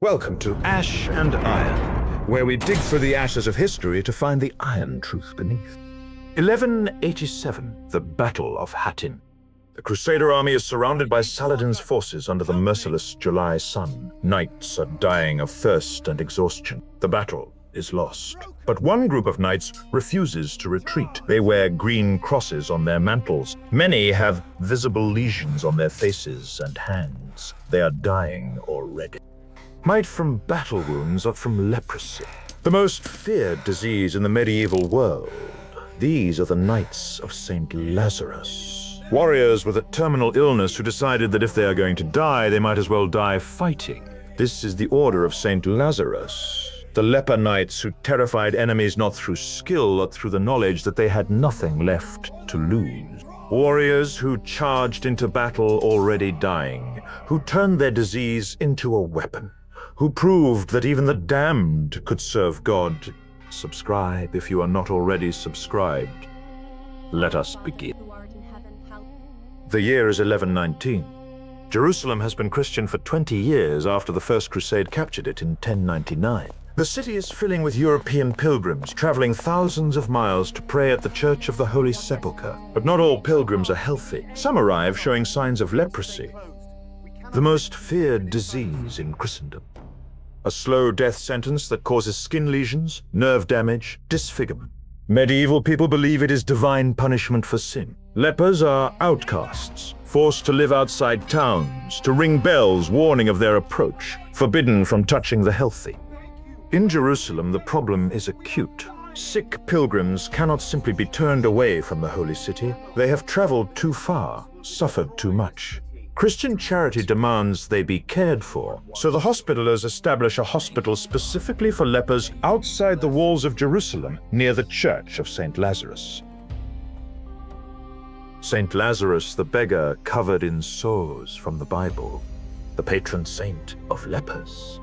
Welcome to Ash and Iron, where we dig through the ashes of history to find the iron truth beneath. 1187, the Battle of Hattin. The Crusader army is surrounded by Saladin's forces under the merciless July sun. Knights are dying of thirst and exhaustion. The battle is lost. But one group of knights refuses to retreat. They wear green crosses on their mantles. Many have visible lesions on their faces and hands. They are dying already. Might from battle wounds or from leprosy, the most feared disease in the medieval world. These are the Knights of Saint Lazarus. Warriors with a terminal illness who decided that if they are going to die, they might as well die fighting. This is the Order of Saint Lazarus. The leper knights who terrified enemies not through skill, but through the knowledge that they had nothing left to lose. Warriors who charged into battle already dying, who turned their disease into a weapon, who proved that even the damned could serve God. Subscribe if you are not already subscribed. Let us begin. The year is 1119. Jerusalem has been Christian for 20 years after the First Crusade captured it in 1099. The city is filling with European pilgrims, traveling thousands of miles to pray at the Church of the Holy Sepulchre. But not all pilgrims are healthy. Some arrive showing signs of leprosy, the most feared disease in Christendom. A slow death sentence that causes skin lesions, nerve damage, disfigurement. Medieval people believe it is divine punishment for sin. Lepers are outcasts, forced to live outside towns, to ring bells warning of their approach, forbidden from touching the healthy. In Jerusalem, the problem is acute. Sick pilgrims cannot simply be turned away from the holy city. They have traveled too far, suffered too much. Christian charity demands they be cared for, so the Hospitallers establish a hospital specifically for lepers outside the walls of Jerusalem, near the Church of Saint Lazarus. Saint Lazarus, the beggar covered in sores from the Bible, the patron saint of lepers.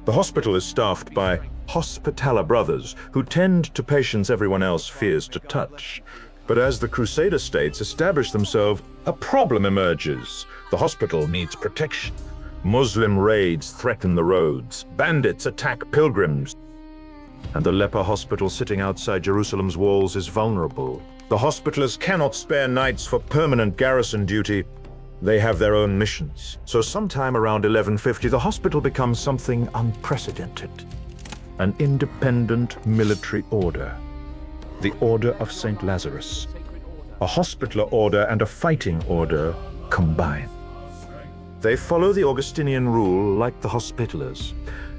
The hospital is staffed by Hospitaller brothers who tend to patients everyone else fears to touch. But as the Crusader states establish themselves, a problem emerges. The hospital needs protection. Muslim raids threaten the roads. Bandits attack pilgrims. And the leper hospital sitting outside Jerusalem's walls is vulnerable. The Hospitallers cannot spare knights for permanent garrison duty. They have their own missions. So sometime around 1150, the hospital becomes something unprecedented. An independent military order. The Order of Saint Lazarus. A hospitaller order and a fighting order combine. They follow the Augustinian rule like the Hospitallers.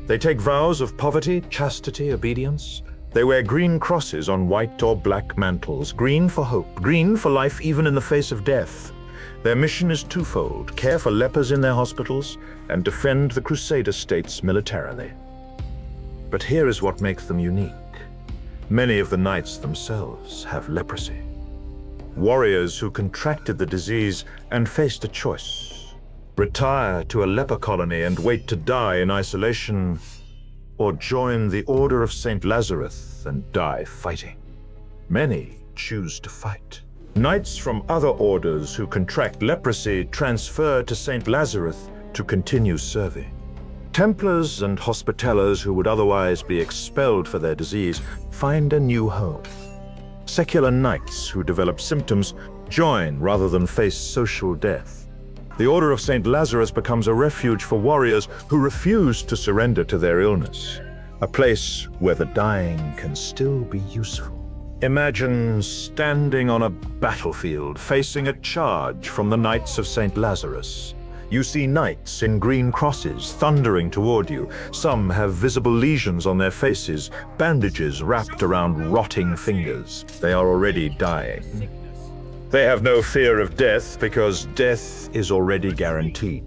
They take vows of poverty, chastity, obedience. They wear green crosses on white or black mantles, green for hope, green for life even in the face of death. Their mission is twofold: care for lepers in their hospitals and defend the Crusader states militarily. But here is what makes them unique. Many of the knights themselves have leprosy. Warriors who contracted the disease and faced a choice: retire to a leper colony and wait to die in isolation, or join the Order of Saint Lazarus and die fighting. Many choose to fight. Knights from other orders who contract leprosy transfer to Saint Lazarus to continue serving. Templars and Hospitallers who would otherwise be expelled for their disease find a new home. Secular knights who develop symptoms join rather than face social death. The Order of Saint Lazarus becomes a refuge for warriors who refuse to surrender to their illness, a place where the dying can still be useful. Imagine standing on a battlefield facing a charge from the Knights of Saint Lazarus. You see knights in green crosses thundering toward you. Some have visible lesions on their faces, bandages wrapped around rotting fingers. They are already dying. They have no fear of death because death is already guaranteed.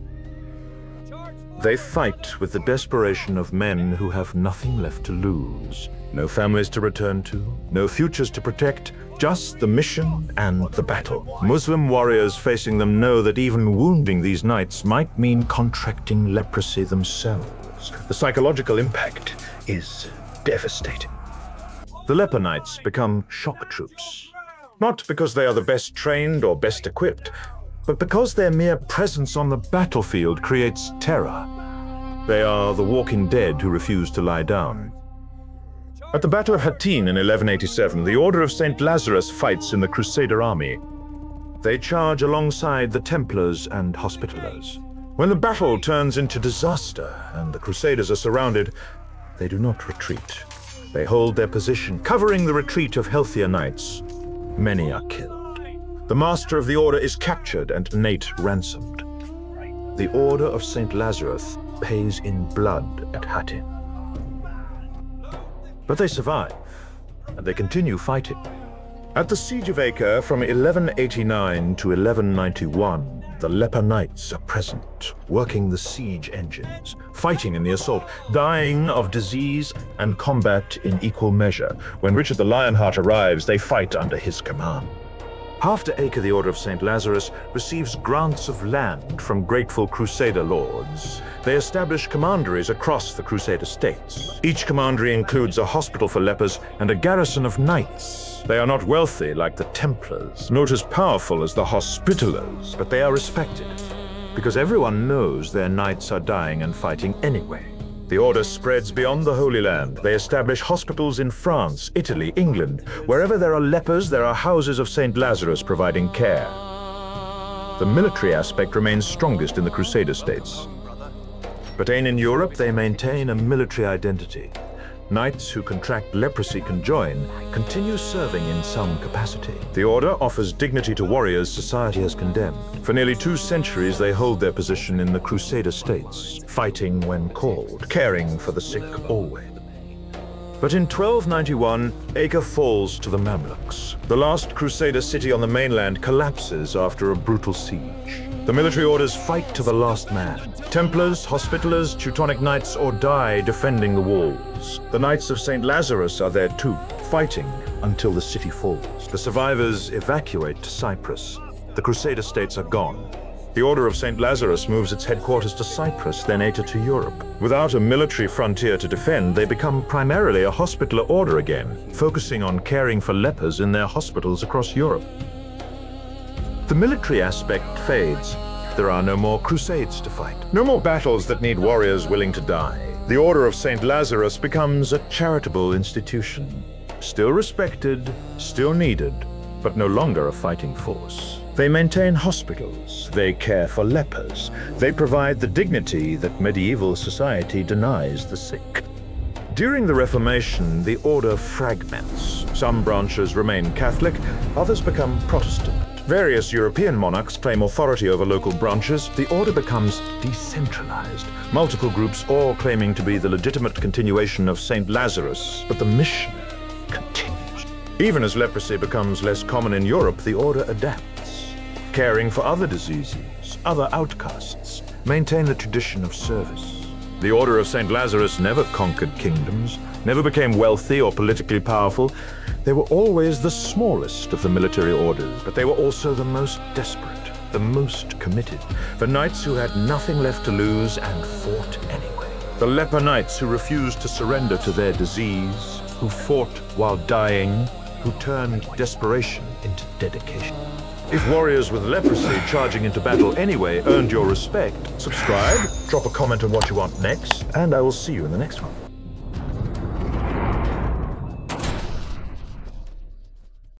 They fight with the desperation of men who have nothing left to lose. No families to return to, no futures to protect, just the mission and the battle. Muslim warriors facing them know that even wounding these knights might mean contracting leprosy themselves. The psychological impact is devastating. The leper knights become shock troops. Not because they are the best trained or best equipped, but because their mere presence on the battlefield creates terror. They are the walking dead who refuse to lie down. At the Battle of Hattin in 1187, the Order of Saint Lazarus fights in the Crusader army. They charge alongside the Templars and Hospitallers. When the battle turns into disaster and the Crusaders are surrounded, they do not retreat. They hold their position, covering the retreat of healthier knights. Many are killed. The master of the order is captured and Nate ransomed. The Order of Saint Lazarus pays in blood at Hattin. But they survive, and they continue fighting. At the Siege of Acre from 1189 to 1191, the Leper Knights are present, working the siege engines, fighting in the assault, dying of disease and combat in equal measure. When Richard the Lionheart arrives, they fight under his command. After Acre, the Order of Saint Lazarus receives grants of land from grateful Crusader lords. They establish commanderies across the Crusader states. Each commandery includes a hospital for lepers and a garrison of knights. They are not wealthy like the Templars, not as powerful as the Hospitallers, but they are respected, because everyone knows their knights are dying and fighting anyway. The order spreads beyond the Holy Land. They establish hospitals in France, Italy, England. Wherever there are lepers, there are houses of Saint Lazarus providing care. The military aspect remains strongest in the Crusader states. But in Europe, they maintain a military identity. Knights who contract leprosy can join, continue serving in some capacity. The order offers dignity to warriors society has condemned. For nearly 2 centuries, they hold their position in the Crusader states, fighting when called, caring for the sick always. But in 1291, Acre falls to the Mamluks. The last Crusader city on the mainland collapses after a brutal siege. The military orders fight to the last man. Templars, Hospitallers, Teutonic Knights, or die defending the walls. The Knights of Saint Lazarus are there too, fighting until the city falls. The survivors evacuate to Cyprus. The Crusader states are gone. The Order of Saint Lazarus moves its headquarters to Cyprus, then later to Europe. Without a military frontier to defend, they become primarily a hospitaller order again, focusing on caring for lepers in their hospitals across Europe. The military aspect fades. There are no more crusades to fight. No more battles that need warriors willing to die. The Order of Saint Lazarus becomes a charitable institution. Still respected, still needed, but no longer a fighting force. They maintain hospitals. They care for lepers. They provide the dignity that medieval society denies the sick. During the Reformation, the order fragments. Some branches remain Catholic, others become Protestant. Various European monarchs claim authority over local branches. The order becomes decentralized. Multiple groups all claiming to be the legitimate continuation of Saint Lazarus, but the mission continues. Even as leprosy becomes less common in Europe, the order adapts, caring for other diseases, other outcasts, maintain the tradition of service. The Order of Saint Lazarus never conquered kingdoms, never became wealthy or politically powerful. They were always the smallest of the military orders, but they were also the most desperate, the most committed. The knights who had nothing left to lose and fought anyway. The leper knights who refused to surrender to their disease, who fought while dying, who turned desperation into dedication. If warriors with leprosy charging into battle anyway earned your respect, subscribe, drop a comment on what you want next, and I will see you in the next one.